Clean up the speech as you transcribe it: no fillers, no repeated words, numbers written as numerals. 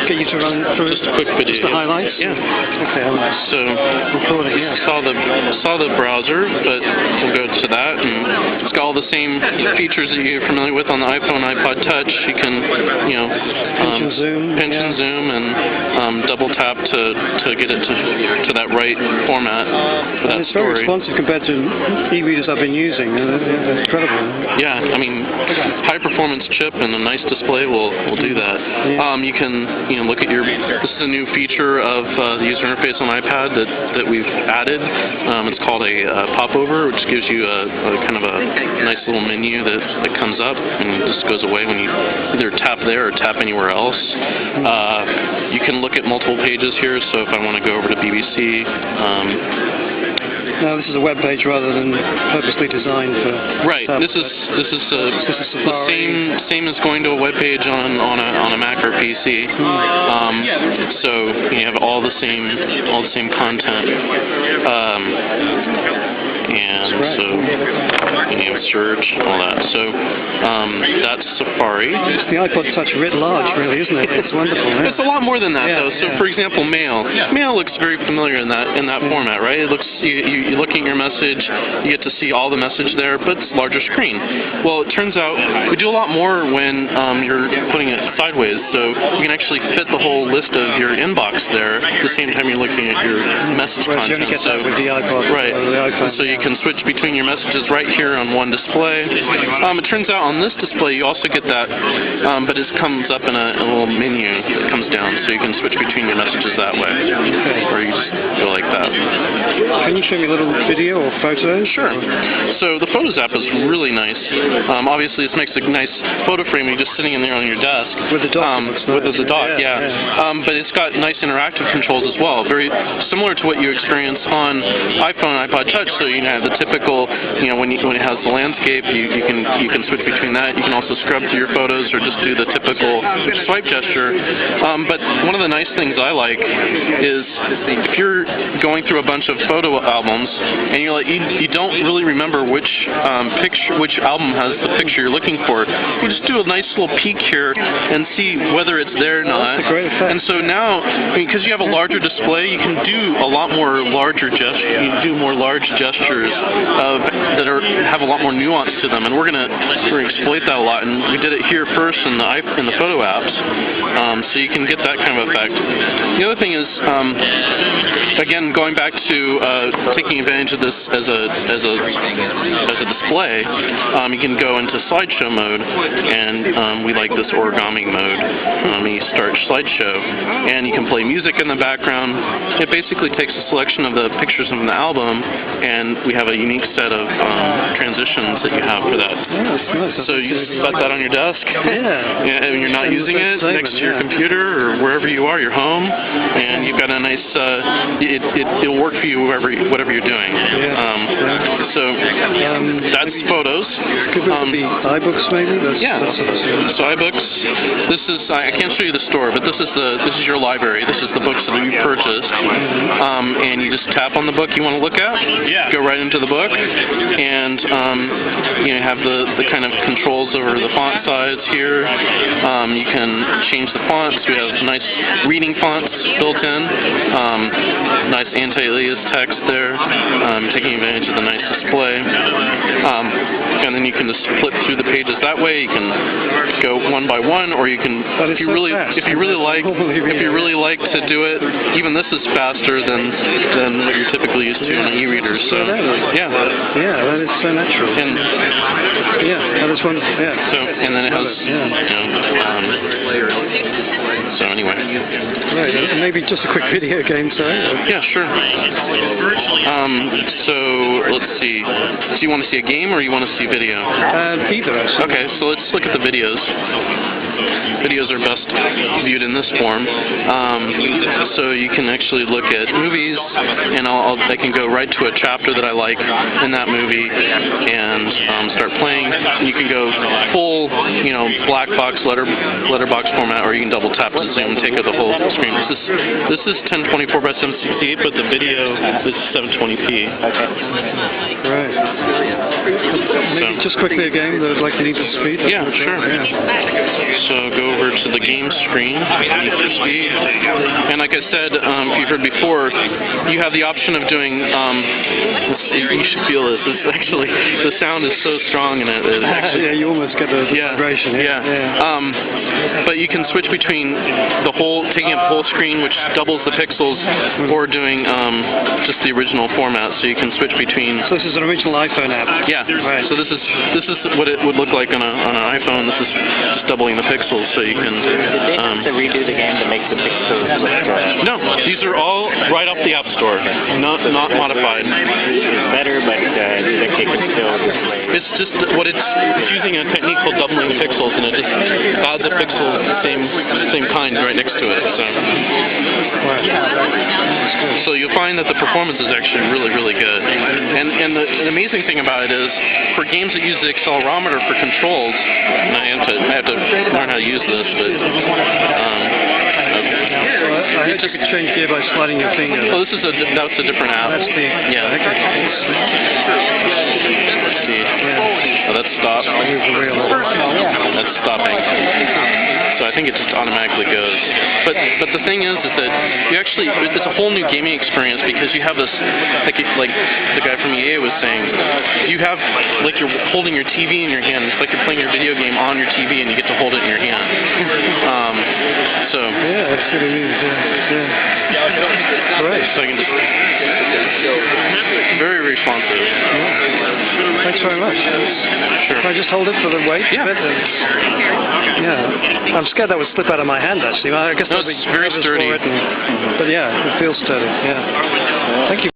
get you to run through just a quick video. Just the highlights? Yeah. Okay, So recording, yeah. saw the browser, but we'll go to that, and it's got all the same features that you're familiar with on the iPhone, iPod Touch. You can, pinch and zoom, and double tap to get it to that right format for that it's story. Very responsive compared to e-readers I've been using. They're incredible. Yeah, I mean, high performance chip and a nice display will do that. Yeah. You can look at this is a new feature of the user interface on iPad that we've added. It's called a popover, which gives you a kind of a nice little menu that comes up and just goes away when you either tap there or tap anywhere else. You can look at multiple pages here, so if I want to go over to BBC. Now this is a web page rather than purposely designed for. Right. This is the same as going to a web page on a Mac or PC. So you have all the same content. And so you have search, all that. So that's Safari. It's the iPod Touch writ large, really, isn't it? It's wonderful. Yeah. It's a lot more than that, though. So, for example, Mail. Mail looks very familiar in that format, right? It looks you're looking at your message, you get to see all the message there, but it's larger screen. Well, it turns out we do a lot more when you're putting it sideways. So you can actually fit the whole list of your inbox there at the same time you're looking at your message content. You only get that with the iPod. Right. Or the iPhone. So you can switch between your messages right here on one display. It turns out on this display you also get that, but it comes up in a little menu that comes down, so you can switch between your messages that way. Or you just go like that. Can you show me a little video or photos? Sure. So the Photos app is really nice. Obviously, this makes a nice photo frame when you're just sitting in there on your desk. With the dock. With the dock, yeah. But it's got nice interactive controls as well, very similar to what you experience on iPhone and iPod Touch. So you have the typical, when it has the landscape, you can switch between that. You can also scrub through your photos or just do the typical swipe gesture. But one of the nice things I like is if you're going through a bunch of photo albums and you don't really remember which album has the picture you're looking for, you just do a nice little peek here and see whether it's there or not. That's a great effect. And so now, because you have a larger display, you can do a lot more larger gestures. You can do more large gestures that have a lot more nuance to them, and we're gonna exploit that a lot. And we did it here first in the photo apps, so you can get that kind of effect. The other thing is, again, going back to taking advantage of this as a display, you can go into slideshow mode, and we like this origami mode. You start slideshow, and you can play music in the background. It basically takes a selection of the pictures from the album, and we have a unique set of transitions that you have for that. So you set that on your desk, and you're not using it next to your computer or wherever you are, your home, and you've got a nice. It'll work for you whatever you're doing. So that's photos. Could it be iBooks maybe? So iBooks. This is I can't show you the store, but this is your library. This is the books that you purchased, and you just tap on the book you want to look at. Go right into the book, and have the kind of controls over the font size here. You can change the fonts. We have nice reading fonts built in. Nice anti-alias text there. Taking advantage of the nice display. And then you can just flip through the pages that way. You can go one by one, or you can, if you really like to do it. Even this is faster than what you're typically used to in an e-reader. So that is so natural. And that is wonderful. So and then it has so anyway. Right. Maybe just a quick video game, sorry. Yeah, sure. So let's see. Do you want to see a game or you want to see video? Either, actually. Okay, so let's look at the videos. Videos are best viewed in this form. So you can actually look at movies, and I can go right to a chapter that I like in that movie and start playing. You can go full, black box letterbox format, or you can double tap to zoom and take out the whole screen. This is 1024 by 768, but the video is 720p. Right. Maybe just quickly again, like you need to speed. Yeah, sure. So go over to the game screen, and like I said, if you heard before, you have the option of doing, you should feel this, it's actually, the sound is so strong in it. Yeah, you almost get the vibration. But you can switch between taking up the whole screen, which doubles the pixels, or doing just the original format, so you can switch between. So this is an original iPhone app? Yeah. Right. So this is what it would look like on an iPhone. This is just doubling the pixels, so you can. Did they have to redo the game to make the pixels look No, these are all right off the App Store, not modified. better, but they could still display? It's just it's using a technique called doubling the pixels, and it just adds the pixels the same kind right next to it. So you'll find that the performance is actually really, really good. And the amazing thing about it is, for games that use the accelerometer for controls, and I have to learn how to use this, but I heard you could change gear by sliding your finger. Oh, that's a different app. That's the Let's see. Oh, that's stopped. That's stopping. So I think it just automatically goes. But the thing is that it's a whole new gaming experience, because you have this, like the guy from EA was saying, you have, like, you're holding your TV in your hand. It's like you're playing your video game on your TV, and you get to hold it in your hand. Yeah, that's what it is. Yeah. Great. So I can just very responsive. Yeah. Thanks very much. Sure. Can I just hold it for the weight? Yeah. Yeah. I'm scared that would slip out of my hand, actually. I guess no, it's very sturdy. but yeah, it feels sturdy. Yeah. Thank you.